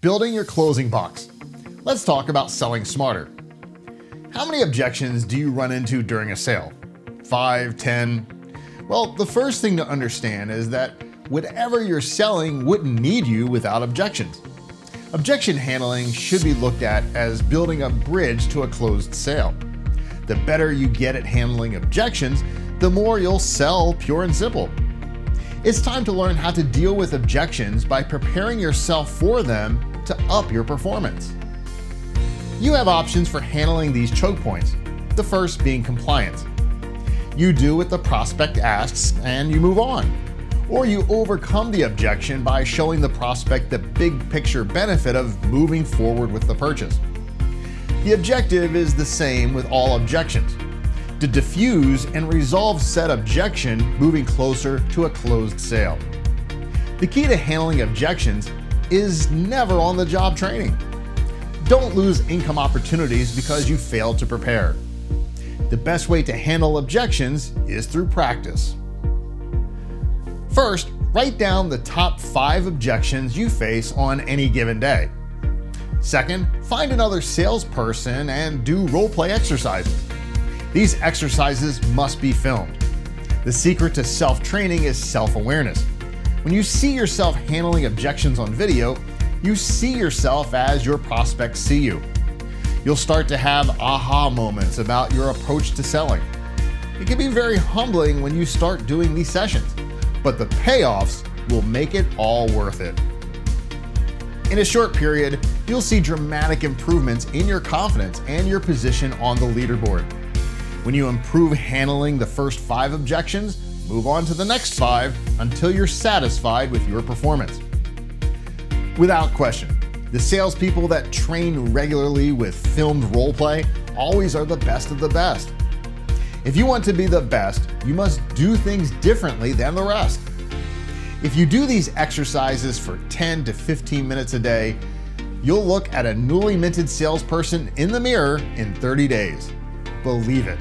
Building your closing box. Let's talk about selling smarter. How many objections do you run into during a sale? 5, 10? Well, the first thing to understand is that whatever you're selling wouldn't need you without objections. Objection handling should be looked at as building a bridge to a closed sale. The better you get at handling objections, the more you'll sell pure and simple. It's time to learn how to deal with objections by preparing yourself for them to up your performance. You have options for handling these choke points, the first being compliance. You do what the prospect asks and you move on. Or you overcome the objection by showing the prospect the big picture benefit of moving forward with the purchase. The objective is the same with all objections: to diffuse and resolve said objection, moving closer to a closed sale. The key to handling objections is never on-the-job training. Don't lose income opportunities because you failed to prepare. The best way to handle objections is through practice. First, write down the top 5 objections you face on any given day. Second, find another salesperson and do role-play exercises. These exercises must be filmed. The secret to self-training is self-awareness. When you see yourself handling objections on video, you see yourself as your prospects see you. You'll start to have aha moments about your approach to selling. It can be very humbling when you start doing these sessions, but the payoffs will make it all worth it. In a short period, you'll see dramatic improvements in your confidence and your position on the leaderboard. When you improve handling the first 5 objections, move on to the next 5 until you're satisfied with your performance. Without question, the salespeople that train regularly with filmed role play always are the best of the best. If you want to be the best, you must do things differently than the rest. If you do these exercises for 10 to 15 minutes a day, you'll look at a newly minted salesperson in the mirror in 30 days. Believe it.